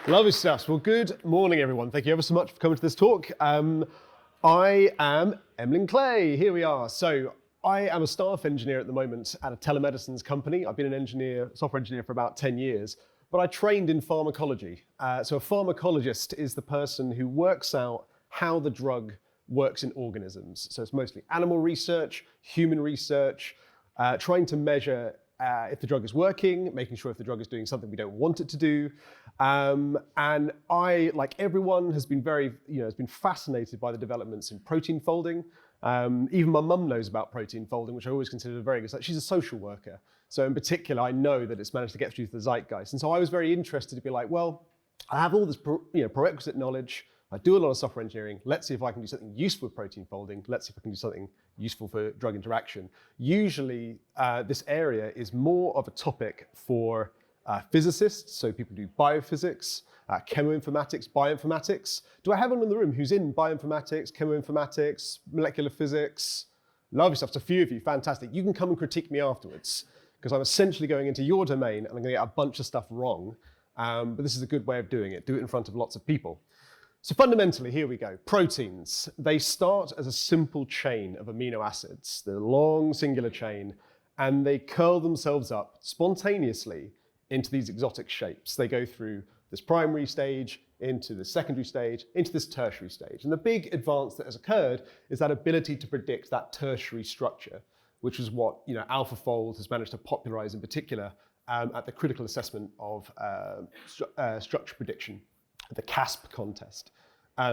Lovely stuff. Well, good morning, everyone. Thank you ever so much for coming to this talk. I am Emlyn Clay. Here we are. So I am a staff engineer at the moment at a telemedicines company. I've been an engineer, software engineer for about 10 years, but I trained in pharmacology. So a pharmacologist is the person who works out how the drug works in organisms. So it's mostly animal research, human research, trying to measure if the drug is working, making sure if the drug is doing something we don't want it to do. And I, like everyone, has been has been fascinated by the developments in protein folding. Even my mum knows about protein folding, which I always considered very good. She's a social worker. So in particular, I know that it's managed to get through to the zeitgeist. And so I was very interested to be like, well, I have all this prerequisite knowledge. I do a lot of software engineering. Let's see if I can do something useful with protein folding. Let's see if I can do something useful for drug interaction. Usually, this area is more of a topic for physicists, so people who do biophysics, chemoinformatics, bioinformatics. Do I have anyone in the room who's in bioinformatics, chemoinformatics, molecular physics? Lovely stuff. So a few of you, fantastic. You can come and critique me afterwards, because I'm essentially going into your domain and I'm going to get a bunch of stuff wrong. But this is a good way of doing it. Do it in front of lots of people. So fundamentally, here we go. Proteins, they start as a simple chain of amino acids, the long singular chain, and they curl themselves up spontaneously into these exotic shapes. They go through this primary stage, into the secondary stage, into this tertiary stage. And the big advance that has occurred is that ability to predict that tertiary structure, which is what AlphaFold has managed to popularize in particular at the critical assessment of structure prediction, the CASP contest.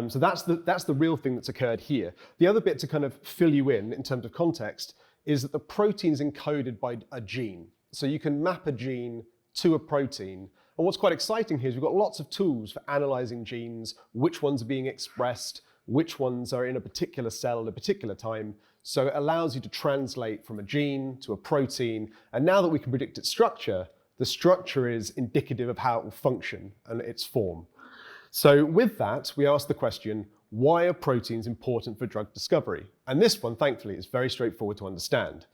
So that's the real thing that's occurred here. The other bit to kind of fill you in terms of context is that the protein's encoded by a gene. So you can map a gene to a protein. And what's quite exciting here is we've got lots of tools for analyzing genes, which ones are being expressed, which ones are in a particular cell at a particular time. So it allows you to translate from a gene to a protein. And now that we can predict its structure, the structure is indicative of how it will function and its form. So with that, we ask the question, why are proteins important for drug discovery? And this one, thankfully, is very straightforward to understand.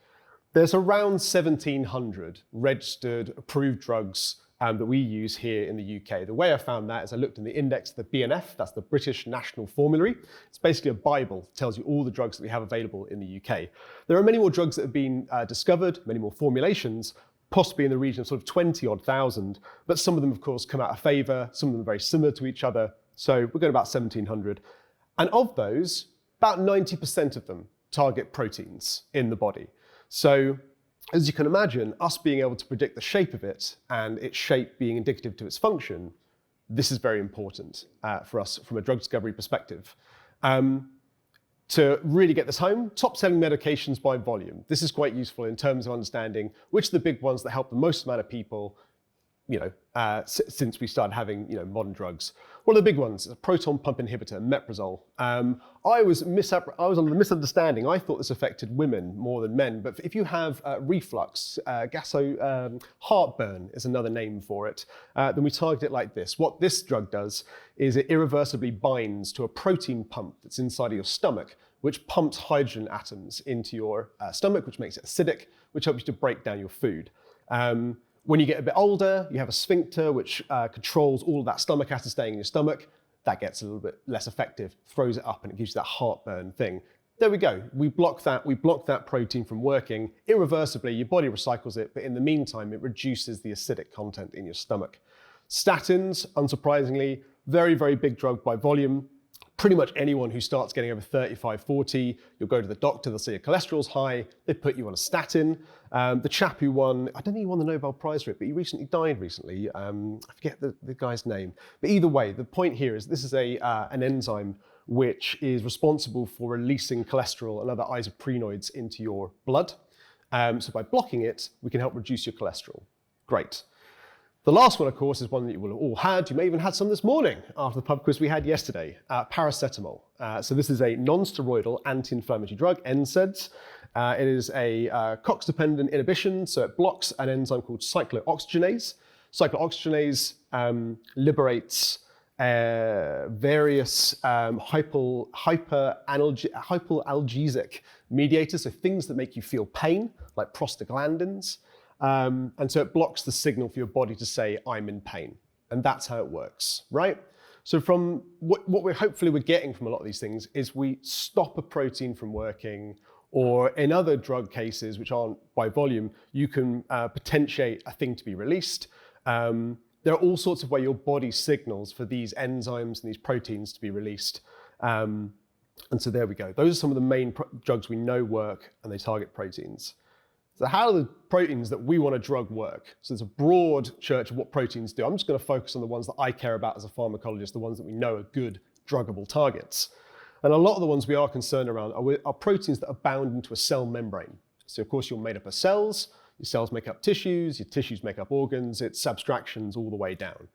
There's around 1,700 registered, approved drugs that we use here in the UK. The way I found that is I looked in the index of the BNF, that's the British National Formulary. It's basically a Bible that tells you all the drugs that we have available in the UK. There are many more drugs that have been discovered, many more formulations, possibly in the region of sort of 20-odd thousand, but some of them, of course, come out of favour, some of them are very similar to each other, so we're going about 1,700. And of those, about 90% of them target proteins in the body. So, as you can imagine, us being able to predict the shape of it, and its shape being indicative to its function, this is very important for us from a drug discovery perspective. To really get this home, top-selling medications by volume. This is quite useful in terms of understanding which are the big ones that help the most amount of people, since we started having modern drugs. One of the big ones is a proton pump inhibitor, meprazole. I was under the misunderstanding. I thought this affected women more than men, but if you have reflux, heartburn is another name for it, then we target it like this. What this drug does is it irreversibly binds to a protein pump that's inside of your stomach, which pumps hydrogen atoms into your stomach, which makes it acidic, which helps you to break down your food. When you get a bit older, you have a sphincter which controls all of that stomach acid staying in your stomach. That gets a little bit less effective, throws it up, and it gives you that heartburn thing. There we go. We block that protein from working. Irreversibly, your body recycles it, but in the meantime, it reduces the acidic content in your stomach. Statins, unsurprisingly, very, very big drug by volume. Pretty much anyone who starts getting over 35, 40, you'll go to the doctor, they'll say your cholesterol's high, they put you on a statin. The chap who won, I don't think he won the Nobel Prize for it, but he recently died recently. I forget the guy's name. But either way, the point here is this is an enzyme which is responsible for releasing cholesterol and other isoprenoids into your blood. So by blocking it, we can help reduce your cholesterol. Great. The last one, of course, is one that you will have all had. You may even had some this morning after the pub quiz we had yesterday, paracetamol. So this is a non-steroidal anti-inflammatory drug, NSAIDs. It is a COX-dependent inhibition, so it blocks an enzyme called cyclooxygenase. Cyclooxygenase liberates various hypoalgesic mediators, so things that make you feel pain, like prostaglandins. And so it blocks the signal for your body to say, I'm in pain. And that's how it works, right? So from what we're hopefully getting from a lot of these things is we stop a protein from working, or in other drug cases, which aren't by volume, you can potentiate a thing to be released. There are all sorts of ways your body signals for these enzymes and these proteins to be released. And so there we go. Those are some of the main drugs we know work, and they target proteins. So how do the proteins that we want to drug work? So there's a broad church of what proteins do. I'm just going to focus on the ones that I care about as a pharmacologist, the ones that we know are good druggable targets. And a lot of the ones we are concerned around are proteins that are bound into a cell membrane. So of course you're made up of cells, your cells make up tissues, your tissues make up organs, it's abstractions all the way down.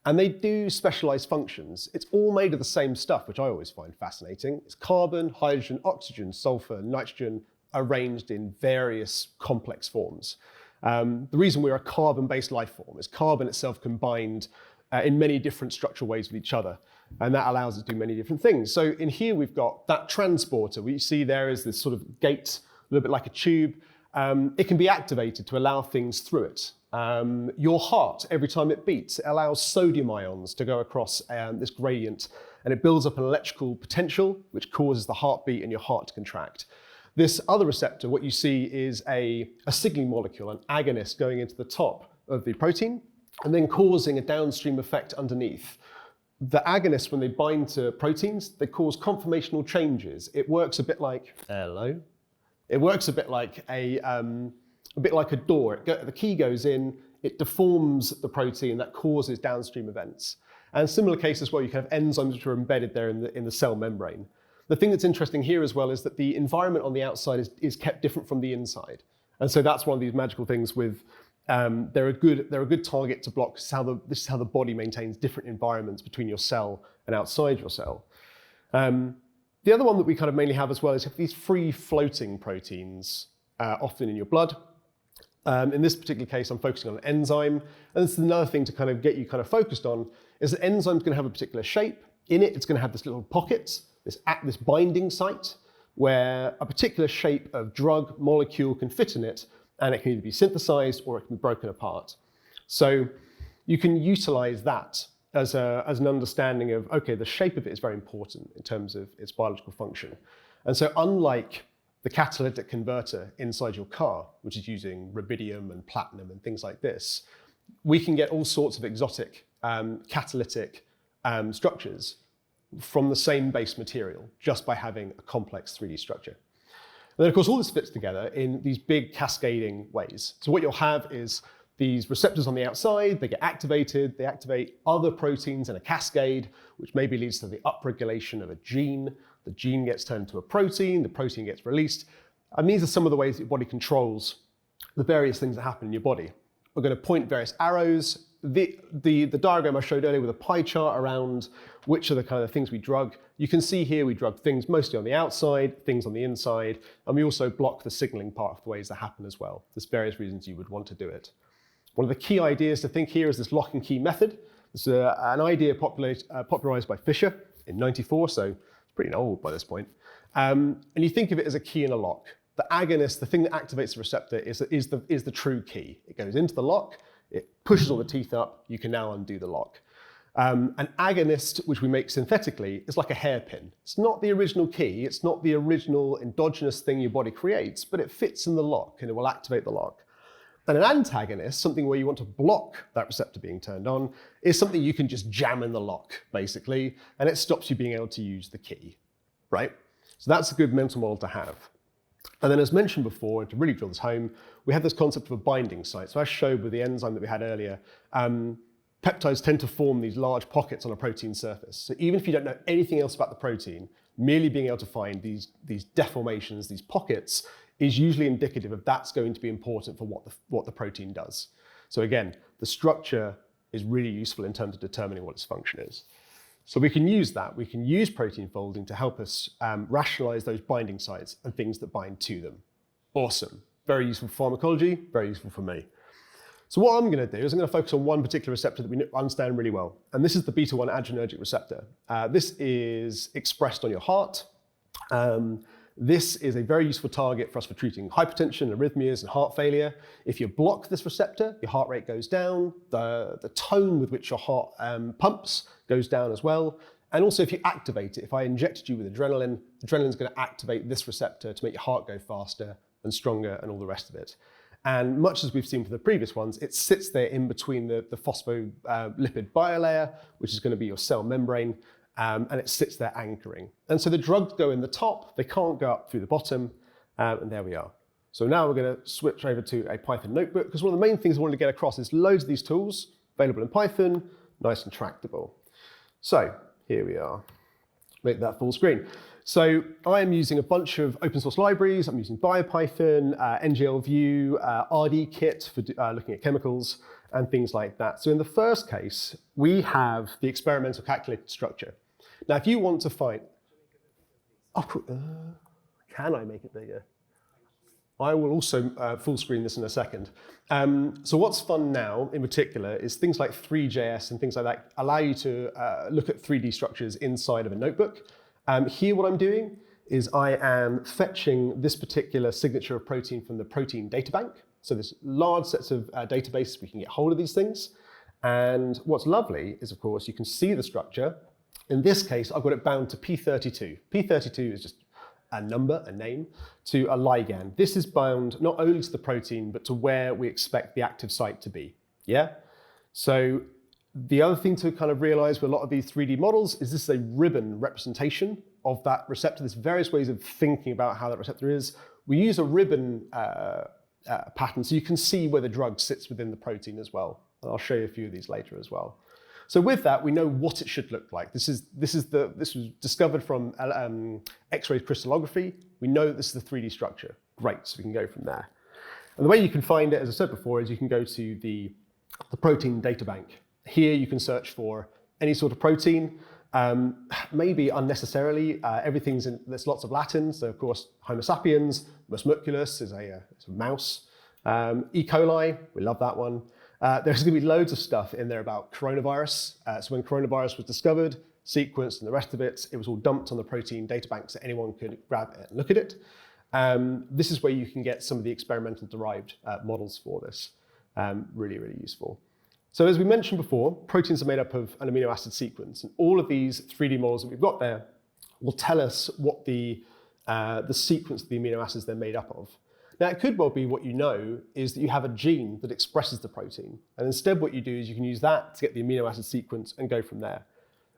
And they do specialized functions. It's all made of the same stuff, which I always find fascinating. It's carbon, hydrogen, oxygen, sulfur, nitrogen, arranged in various complex forms. The reason we're a carbon-based life form is carbon itself combined in many different structural ways with each other, and that allows us to do many different things. So in here we've got that transporter. What you see there is this sort of gate, a little bit like a tube. It can be activated to allow things through it. Your heart, every time it beats, it allows sodium ions to go across this gradient, and it builds up an electrical potential, which causes the heartbeat and your heart to contract. This other receptor, what you see is a signaling molecule, an agonist going into the top of the protein and then causing a downstream effect underneath. The agonists, when they bind to proteins, they cause conformational changes. It works a bit like, hello. It works a bit like a door. The key goes in, it deforms the protein, that causes downstream events. And similar cases as well, you can have enzymes which are embedded there in the cell membrane. The thing that's interesting here as well is that the environment on the outside is kept different from the inside. And so that's one of these magical things with, they're a good target to block. This is how the body maintains different environments between your cell and outside your cell. The other one that we kind of mainly have as well is these free floating proteins, often in your blood. In this particular case, I'm focusing on an enzyme. And this is another thing to kind of get you kind of focused on, is that enzyme's going to have a particular shape. In it, it's going to have this little pockets, this binding site, where a particular shape of drug molecule can fit in it, and it can either be synthesized or it can be broken apart. So you can utilize that as an understanding of, okay, the shape of it is very important in terms of its biological function. And so unlike the catalytic converter inside your car, which is using rubidium and platinum and things like this, we can get all sorts of exotic catalytic structures from the same base material just by having a complex 3D structure. And then of course all this fits together in these big cascading ways. So what you'll have is these receptors on the outside, they get activated, they activate other proteins in a cascade, which maybe leads to the upregulation of a gene. The gene gets turned into a protein, the protein gets released. And these are some of the ways that your body controls the various things that happen in your body. We're going to point various arrows. The diagram I showed earlier with a pie chart around which are the kind of things we drug. You can see here we drug things mostly on the outside, things on the inside, and we also block the signaling part of the ways that happen as well. There's various reasons you would want to do it. One of the key ideas to think here is this lock and key method. It's an idea popularized by Fisher in '94, so it's pretty old by this point. And you think of it as a key in a lock. The agonist, the thing that activates the receptor, is the true key. It goes into the lock, it pushes all the teeth up, you can now undo the lock. An agonist, which we make synthetically, is like a hairpin. It's not the original key, it's not the original endogenous thing your body creates, but it fits in the lock and it will activate the lock. And an antagonist, something where you want to block that receptor being turned on, is something you can just jam in the lock, basically, and it stops you being able to use the key, right? So that's a good mental model to have. And then as mentioned before, and to really drill this home, we have this concept of a binding site. So as showed with the enzyme that we had earlier, peptides tend to form these large pockets on a protein surface. So even if you don't know anything else about the protein, merely being able to find these deformations, these pockets, is usually indicative of that's going to be important for what the protein does. So again, the structure is really useful in terms of determining what its function is. So we can use that. We can use protein folding to help us rationalize those binding sites and things that bind to them. Awesome. Very useful for pharmacology, very useful for me. So what I'm going to do is I'm going to focus on one particular receptor that we understand really well, and this is the beta-1 adrenergic receptor. This is expressed on your heart. This is a very useful target for us for treating hypertension, arrhythmias, and heart failure. If you block this receptor, your heart rate goes down, the tone with which your heart pumps goes down as well. And also if you activate it, if I injected you with adrenaline, adrenaline's going to activate this receptor to make your heart go faster and stronger and all the rest of it. And much as we've seen for the previous ones, it sits there in between the phospholipid bilayer, which is going to be your cell membrane, and it sits there anchoring. And so the drugs go in the top, they can't go up through the bottom, and there we are. So now we're going to switch over to a Python notebook, because one of the main things I wanted to get across is loads of these tools available in Python, nice and tractable. So here we are, make that full screen. So I am using a bunch of open source libraries. I'm using BioPython, NGLView, RDKit for looking at chemicals and things like that. So in the first case, we have the experimental calculated structure. Now, if you want to find, can I make it bigger? I will also full screen this in a second. So what's fun now, in particular, is things like 3JS and things like that allow you to look at 3D structures inside of a notebook. Here what I'm doing is I am fetching this particular signature of protein from the protein data bank. So there's large sets of databases we can get hold of these things. And what's lovely is, of course, you can see the structure. In this case, I've got it bound to P32. P32 is just a number, a name, to a ligand. This is bound not only to the protein, but to where we expect the active site to be, yeah? So the other thing to kind of realize with a lot of these 3D models is this is a ribbon representation of that receptor. There's various ways of thinking about how that receptor is. We use a ribbon pattern so you can see where the drug sits within the protein as well. And I'll show you a few of these later as well. So with that, we know what it should look like. This was discovered from X-ray crystallography. We know that this is the 3D structure. Great, so we can go from there. And the way you can find it, as I said before, is you can go to the protein data bank. Here you can search for any sort of protein, maybe unnecessarily. There's lots of Latin, so of course, Homo sapiens, musculus is a mouse. E. coli, we love that one. There's going to be loads of stuff in there about coronavirus. So when coronavirus was discovered, sequenced, and the rest of it, it was all dumped on the protein data bank so anyone could grab it and look at it. This is where you can get some of the experimental derived models for this. Really, really useful. So as we mentioned before, proteins are made up of an amino acid sequence, and all of these 3D models that we've got there will tell us what the sequence of the amino acids they're made up of. Now, it could well be what you know is that you have a gene that expresses the protein, and instead what you do is you can use that to get the amino acid sequence and go from there.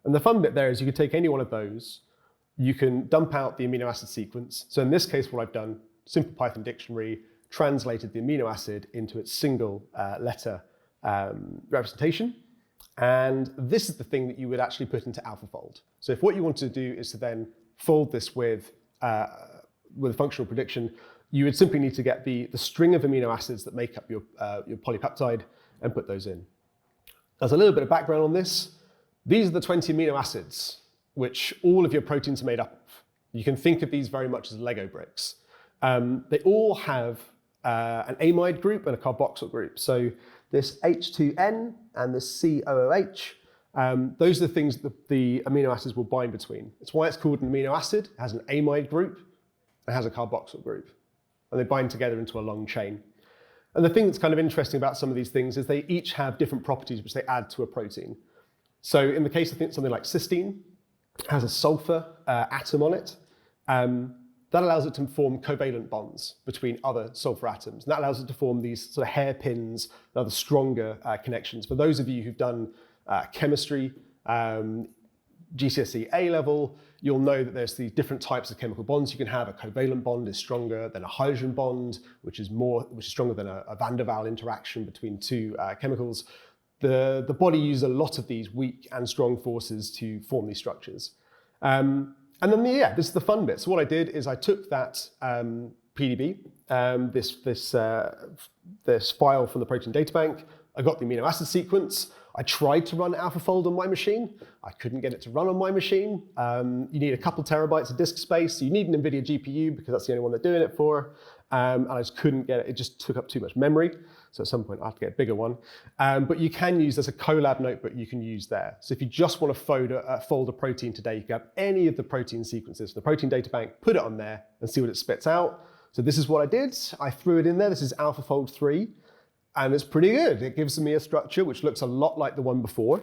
And the fun bit there is you can take any one of those, you can dump out the amino acid sequence. So in this case, what I've done, simple Python dictionary, translated the amino acid into its single letter representation. And this is the thing that you would actually put into AlphaFold. So if what you want to do is to then fold this with a functional prediction, you would simply need to get the string of amino acids that make up your polypeptide and put those in. There's a little bit of background on this. These are the 20 amino acids which all of your proteins are made up of. You can think of these very much as Lego bricks. They all have an amide group and a carboxyl group. So this H2N and this COOH, those are the things that the amino acids will bind between. It's why it's called an amino acid. It has an amide group and has a carboxyl group. And they bind together into a long chain. And the thing that's kind of interesting about some of these things is they each have different properties which they add to a protein. So in the case of something like cysteine, it has a sulfur atom on it. That allows it to form covalent bonds between other sulfur atoms. And that allows it to form these sort of hairpins and other stronger connections. For those of you who've done chemistry, GCSE A level, you'll know that there's these different types of chemical bonds you can have. A covalent bond is stronger than a hydrogen bond, which is stronger than a van der Waals interaction between two chemicals. The body uses a lot of these weak and strong forces to form these structures. And then, this is the fun bit. So what I did is I took that PDB, this file from the protein data bank, I got the amino acid sequence. I tried to run AlphaFold on my machine. I couldn't get it to run on my machine. You need a couple terabytes of disk space. So you need an NVIDIA GPU because that's the only one they're doing it for. And I just couldn't get it. It just took up too much memory. So at some point I have to get a bigger one. But you can use, there's a Colab notebook you can use there. So if you just want to fold a protein today, you can grab any of the protein sequences from the protein data bank, put it on there and see what it spits out. So this is what I did. I threw it in there. This is AlphaFold 3. And it's pretty good. It gives me a structure which looks a lot like the one before.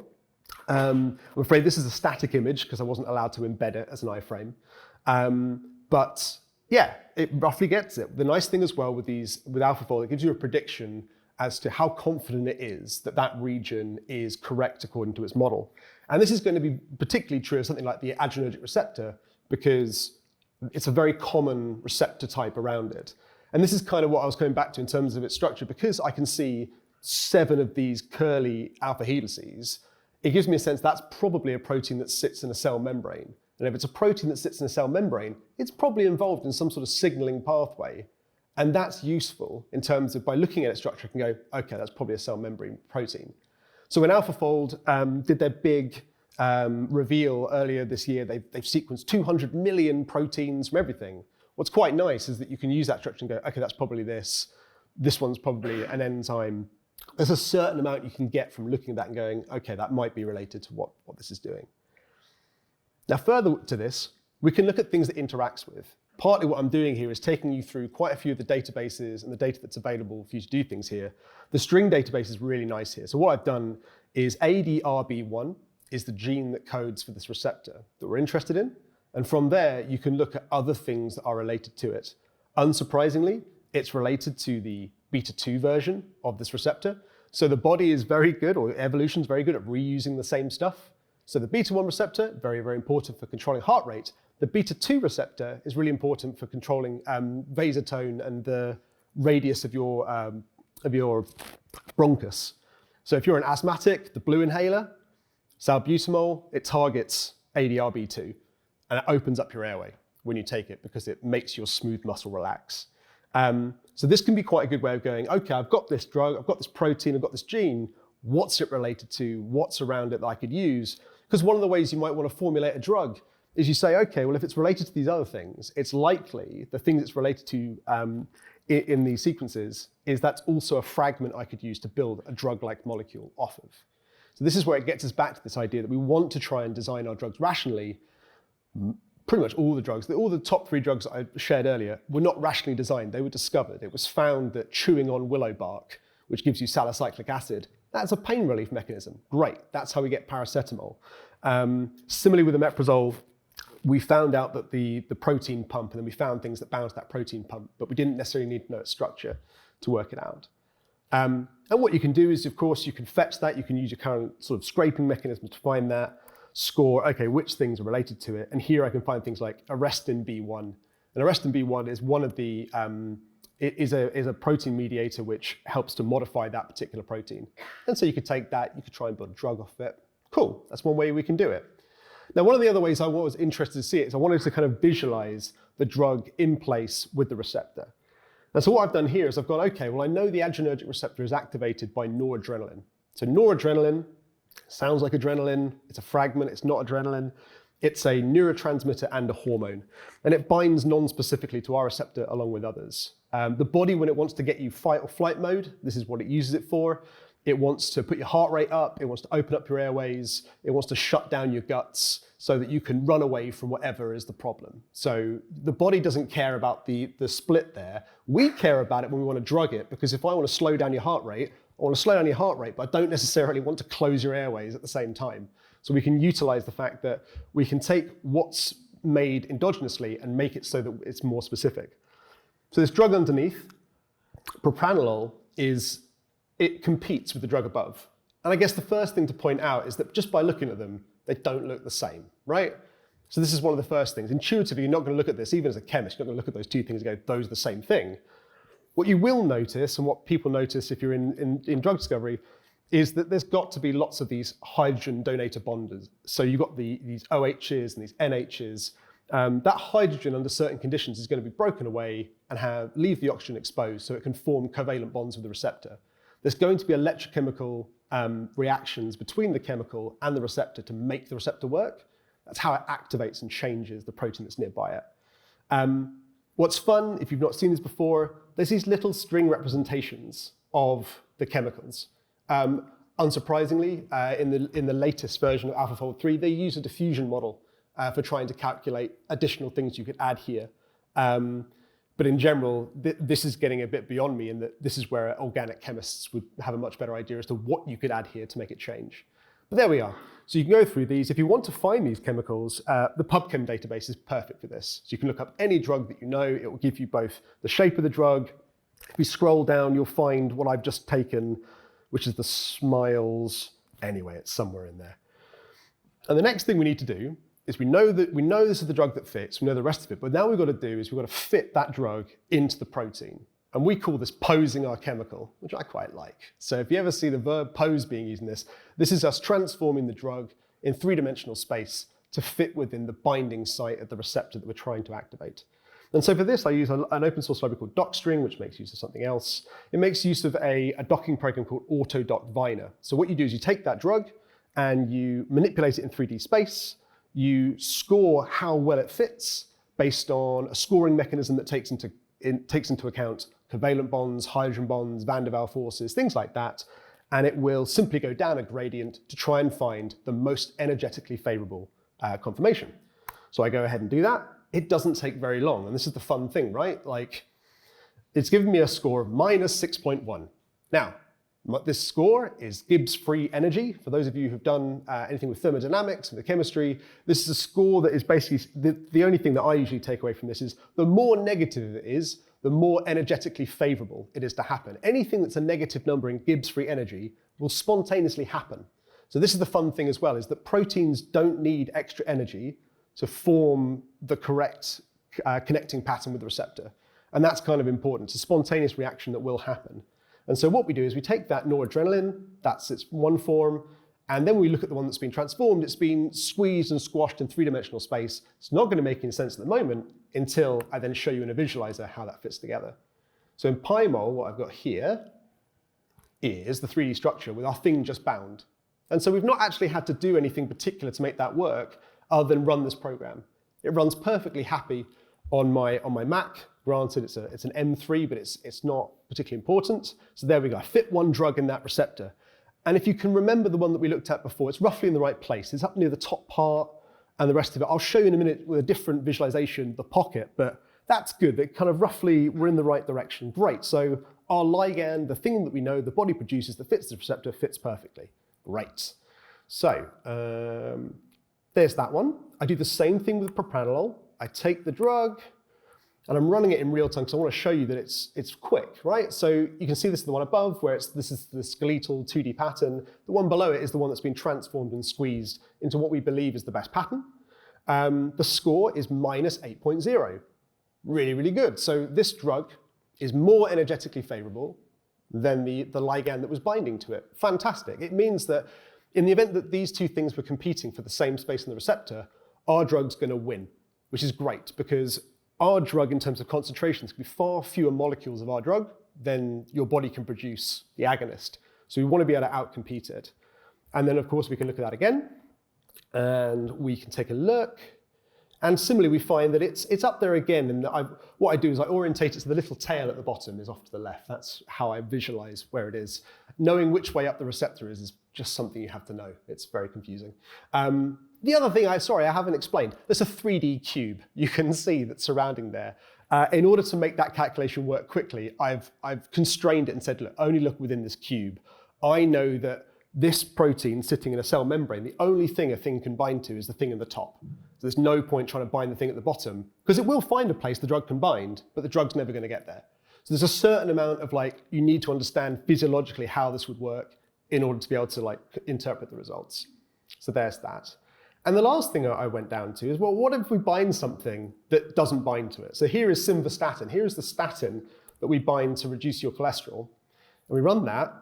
I'm afraid this is a static image because I wasn't allowed to embed it as an iframe. But yeah, it roughly gets it. The nice thing as well with AlphaFold, it gives you a prediction as to how confident it is that that region is correct according to its model. And this is going to be particularly true of something like the adrenergic receptor because it's a very common receptor type around it. And this is kind of what I was coming back to in terms of its structure. Because I can see 7 of these curly alpha helices, it gives me a sense that's probably a protein that sits in a cell membrane. And if it's a protein that sits in a cell membrane, it's probably involved in some sort of signaling pathway. And that's useful in terms of by looking at its structure, I can go, okay, that's probably a cell membrane protein. So when AlphaFold did their big reveal earlier this year, they've sequenced 200 million proteins from everything. What's quite nice is that you can use that structure and go, okay, that's probably this. This one's probably an enzyme. There's a certain amount you can get from looking at that and going, okay, that might be related to what this is doing. Now, further to this, we can look at things that it interacts with. Partly what I'm doing here is taking you through quite a few of the databases and the data that's available for you to do things here. The string database is really nice here. So what I've done is ADRB1 is the gene that codes for this receptor that we're interested in. And from there, you can look at other things that are related to it. Unsurprisingly, it's related to the beta-2 version of this receptor. So the body is very good, or evolution is very good at reusing the same stuff. So the beta-1 receptor, very, very important for controlling heart rate. The beta-2 receptor is really important for controlling vasotone and the radius of your bronchus. So if you're an asthmatic, the blue inhaler, salbutamol, it targets ADRB2. And it opens up your airway when you take it because it makes your smooth muscle relax. So this can be quite a good way of going, okay, I've got this drug, I've got this protein, I've got this gene. What's it related to? What's around it that I could use? Because one of the ways you might want to formulate a drug is you say, okay, well, if it's related to these other things, it's likely the things it's related to in these sequences is that's also a fragment I could use to build a drug-like molecule off of. So this is where it gets us back to this idea that we want to try and design our drugs rationally. Pretty much all the drugs, all the top 3 drugs that I shared earlier were not rationally designed. They were discovered. It was found that chewing on willow bark, which gives you salicylic acid, that's a pain relief mechanism. Great, that's how we get paracetamol. Similarly with omeprazole, we found out that the protein pump, and then we found things that bound to that protein pump, but we didn't necessarily need to know its structure to work it out. And what you can do is, of course, you can fetch that. You can use your current sort of scraping mechanism to find that. Score, okay, which things are related to it. And here I can find things like arrestin B1. And arrestin B1 is one of the, is a protein mediator which helps to modify that particular protein. And so you could take that, you could try and build a drug off of it. Cool, that's one way we can do it. Now, one of the other ways I was interested to see it is I wanted to kind of visualize the drug in place with the receptor. And so what I've done here is I've gone, okay, well, I know the adrenergic receptor is activated by noradrenaline. So noradrenaline sounds like adrenaline, it's a fragment, it's not adrenaline. It's a neurotransmitter and a hormone. And it binds non-specifically to our receptor along with others. The body, when it wants to get you fight or flight mode, this is what it uses it for. It wants to put your heart rate up, it wants to open up your airways, it wants to shut down your guts so that you can run away from whatever is the problem. So the body doesn't care about the split there. We care about it when we want to drug it, because if I want to slow down your heart rate, I want to slow down your heart rate, but I don't necessarily want to close your airways at the same time. So we can utilize the fact that we can take what's made endogenously and make it so that it's more specific. So this drug underneath, propranolol, it competes with the drug above. And I guess the first thing to point out is that just by looking at them, they don't look the same, right? So this is one of the first things. Intuitively, you're not going to look at this, even as a chemist, you're not going to look at those two things and go, those are the same thing. What you will notice, and what people notice if you're in drug discovery, is that there's got to be lots of these hydrogen donator bonders. So you've got these OHs and these NHs. That hydrogen, under certain conditions, is going to be broken away and leave the oxygen exposed so it can form covalent bonds with the receptor. there's going to be electrochemical reactions between the chemical and the receptor to make the receptor work. That's how it activates and changes the protein that's nearby it. What's fun, if you've not seen this before, there's these little string representations of the chemicals. Unsurprisingly, in the latest version of AlphaFold 3, they use a diffusion model for trying to calculate additional things you could add here. But in general, this is getting a bit beyond me in that this is where organic chemists would have a much better idea as to what you could add here to make it change. But there we are. So you can go through these. If you want to find these chemicals, the PubChem database is perfect for this. So you can look up any drug that you know. It will give you both the shape of the drug. If you scroll down, you'll find what I've just taken, which is the smiles. Anyway, it's somewhere in there. And the next thing we need to do is we know this is the drug that fits, we know the rest of it, but now we've got to do is we've got to fit that drug into the protein. And we call this posing our chemical, which I quite like. So if you ever see the verb pose being used in this, this is us transforming the drug in three-dimensional space to fit within the binding site of the receptor that we're trying to activate. And so for this, I use an open source library called DocString, which makes use of something else. It makes use of a docking program called AutoDocViner. So what you do is you take that drug and you manipulate it in 3D space. You score how well it fits based on a scoring mechanism that takes into account covalent bonds, hydrogen bonds, van der Waals forces, things like that. And it will simply go down a gradient to try and find the most energetically favorable conformation. So I go ahead and do that. It doesn't take very long. And this is the fun thing, right? Like, it's given me a score of minus 6.1. Now, this score is Gibbs free energy. For those of you who've done anything with thermodynamics and the chemistry, this is a score that is basically, the only thing that I usually take away from this is the more negative it is, the more energetically favorable it is to happen. Anything that's a negative number in Gibbs free energy will spontaneously happen. So this is the fun thing as well, is that proteins don't need extra energy to form the correct connecting pattern with the receptor. And that's kind of important. It's a spontaneous reaction that will happen. And so what we do is we take that noradrenaline, that's its one form, and then we look at the one that's been transformed. It's been squeezed and squashed in three-dimensional space. It's not going to make any sense at the moment until I then show you in a visualizer how that fits together. So in PyMol, what I've got here is the 3D structure with our thing just bound. And so we've not actually had to do anything particular to make that work other than run this program. It runs perfectly happy on my Mac. Granted, it's an M3, but it's not particularly important. So there we go, I fit one drug in that receptor. And if you can remember the one that we looked at before, it's roughly in the right place. It's up near the top part and the rest of it. I'll show you in a minute with a different visualization, the pocket, but that's good. That kind of roughly, we're in the right direction. Great, so our ligand, the thing that we know the body produces that fits the receptor, fits perfectly. Great. So there's that one. I do the same thing with propranolol. I take the drug, and I'm running it in real time because I want to show you that it's quick, right? So you can see this is the one above where this is the skeletal 2D pattern. The one below it is the one that's been transformed and squeezed into what we believe is the best pattern. The score is minus 8.0. Really, really good. So this drug is more energetically favorable than the ligand that was binding to it. Fantastic. It means that in the event that these two things were competing for the same space in the receptor, our drug's going to win, which is great because our drug, in terms of concentrations, can be far fewer molecules of our drug than your body can produce the agonist. So we want to be able to outcompete it. And then, of course, we can look at that again, and we can take a look. And similarly, we find that it's up there again. And what I do is I orientate it so the little tail at the bottom is off to the left. That's how I visualize where it is. Knowing which way up the receptor is just something you have to know. It's very confusing. The other thing, I haven't explained. There's a 3D cube you can see that's surrounding there. In order to make that calculation work quickly, I've constrained it and said, look, only look within this cube. I know that this protein sitting in a cell membrane, the only thing a thing can bind to is the thing in the top. So there's no point trying to bind the thing at the bottom, because it will find a place the drug can bind, but the drug's never going to get there. So there's a certain amount of you need to understand physiologically how this would work in order to be able to interpret the results. So there's that. And the last thing I went down to is, well, what if we bind something that doesn't bind to it? So here is simvastatin. Here is the statin that we bind to reduce your cholesterol. And we run that,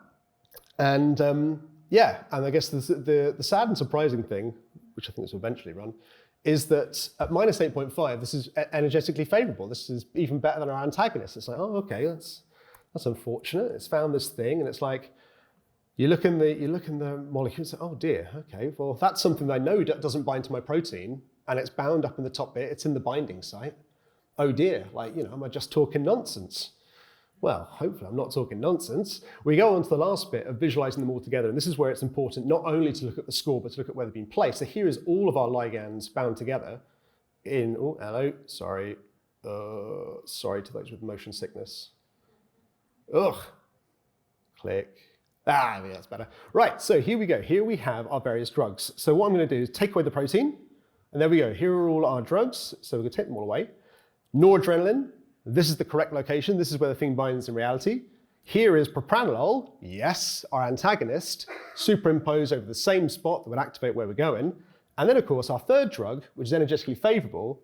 and and I guess the sad and surprising thing, which I think this will eventually run, is that at minus 8.5, this is energetically favorable. This is even better than our antagonist. It's like, oh, okay, that's unfortunate. It's found this thing, and it's like, you look in the molecule and say, oh dear, okay, well, that's something that I know doesn't bind to my protein, and it's bound up in the top bit, it's in the binding site. Oh dear, like, am I just talking nonsense? Well, hopefully I'm not talking nonsense. We go on to the last bit of visualizing them all together, and this is where it's important not only to look at the score, but to look at where they've been placed. So here is all of our ligands bound together in, oh, hello, sorry to those with motion sickness. Ugh, click. Ah, yeah, that's better. Right, so here we go. Here we have our various drugs. So what I'm going to do is take away the protein, and there we go. Here are all our drugs, so we're going to take them all away. Noradrenaline, this is the correct location. This is where the thing binds in reality. Here is propranolol, yes, our antagonist, superimposed over the same spot that would activate where we're going. And then, of course, our third drug, which is energetically favorable,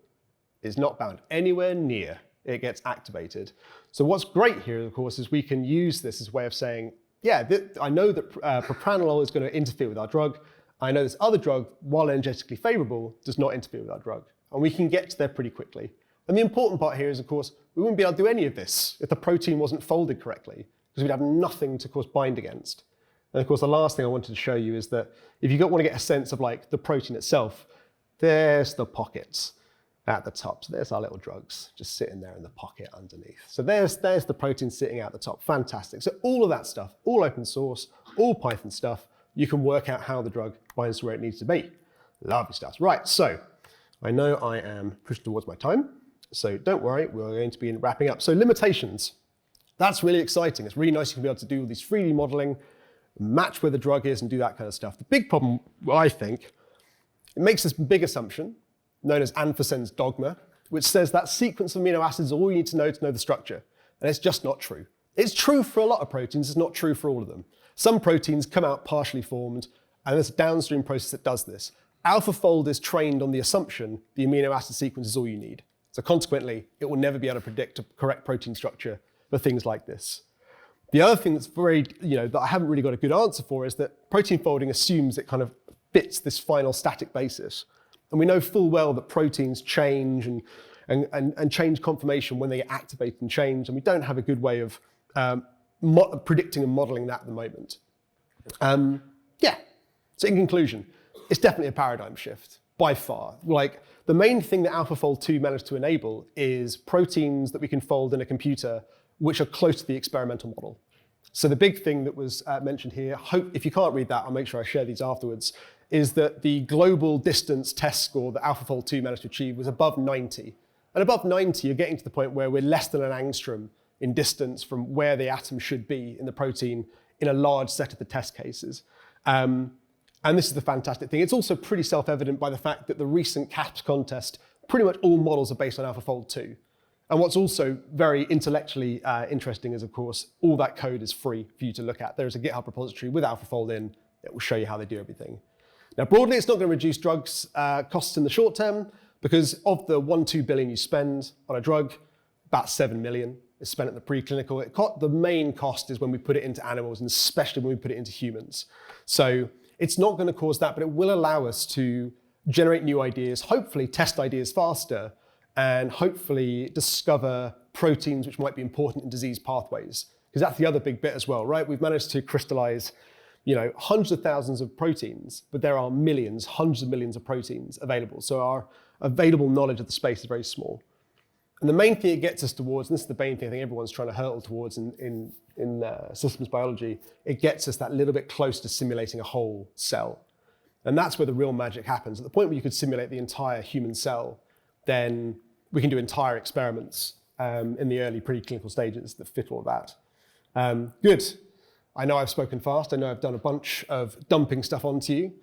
is not bound anywhere near. It gets activated. So what's great here, of course, is we can use this as a way of saying, yeah, I know that propranolol is going to interfere with our drug. I know this other drug, while energetically favorable, does not interfere with our drug. And we can get there pretty quickly. And the important part here is, of course, we wouldn't be able to do any of this if the protein wasn't folded correctly, because we'd have nothing to, of course, bind against. And of course, the last thing I wanted to show you is that if you want to get a sense of like the protein itself, there's the pockets at the top. So there's our little drugs just sitting there in the pocket underneath. So there's the protein sitting out the top. Fantastic. So all of that stuff, all open source, all Python stuff, you can work out how the drug binds to where it needs to be. Lovely stuff. Right, so I know I am pushed towards my time. So don't worry, we're going to be wrapping up. So limitations. That's really exciting. It's really nice you can be able to do all these 3D modeling, match where the drug is and do that kind of stuff. The big problem, I think, it makes this big assumption, known as Anderson's dogma, which says that sequence of amino acids is all you need to know the structure. And it's just not true. It's true for a lot of proteins, it's not true for all of them. Some proteins come out partially formed, and there's a downstream process that does this. AlphaFold is trained on the assumption the amino acid sequence is all you need. So consequently, it will never be able to predict a correct protein structure for things like this. The other thing that's that I haven't really got a good answer for is that protein folding assumes it kind of fits this final static basis. And we know full well that proteins change and change conformation when they get activated and change, and we don't have a good way of predicting and modeling that at the moment. So in conclusion, it's definitely a paradigm shift, by far. Like, the main thing that AlphaFold 2 managed to enable is proteins that we can fold in a computer which are close to the experimental model. So the big thing that was mentioned here, if you can't read that, I'll make sure I share these afterwards, is that the global distance test score that AlphaFold 2 managed to achieve was above 90. And above 90, you're getting to the point where we're less than an angstrom in distance from where the atom should be in the protein in a large set of the test cases. And this is the fantastic thing. It's also pretty self-evident by the fact that the recent CAPS contest, pretty much all models are based on AlphaFold 2. And what's also very intellectually interesting is, of course, all that code is free for you to look at. There's a GitHub repository with AlphaFold in that will show you how they do everything. Now, broadly, it's not going to reduce drugs costs in the short term, because of the 1-2 billion you spend on a drug, about 7 million is spent at the preclinical. The main cost is when we put it into animals, and especially when we put it into humans. So it's not going to cause that, but it will allow us to generate new ideas, hopefully test ideas faster, and hopefully discover proteins which might be important in disease pathways. Because that's the other big bit as well, right? We've managed to crystallize, hundreds of thousands of proteins, but there are millions, hundreds of millions of proteins available. So our available knowledge of the space is very small. And the main thing it gets us towards, and this is the main thing I think everyone's trying to hurtle towards in systems biology, it gets us that little bit close to simulating a whole cell. And that's where the real magic happens. At the point where you could simulate the entire human cell, then we can do entire experiments in the early preclinical stages that fit all of that. Good. I know I've spoken fast. I know I've done a bunch of dumping stuff onto you.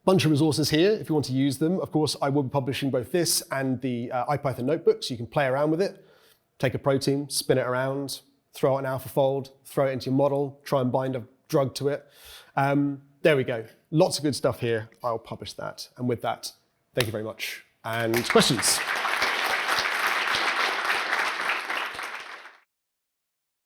Bunch of resources here if you want to use them. Of course, I will be publishing both this and the IPython notebook, so you can play around with it. Take a protein, spin it around, throw out an AlphaFold, throw it into your model, try and bind a drug to it. There we go. Lots of good stuff here. I'll publish that. And with that, thank you very much. And questions?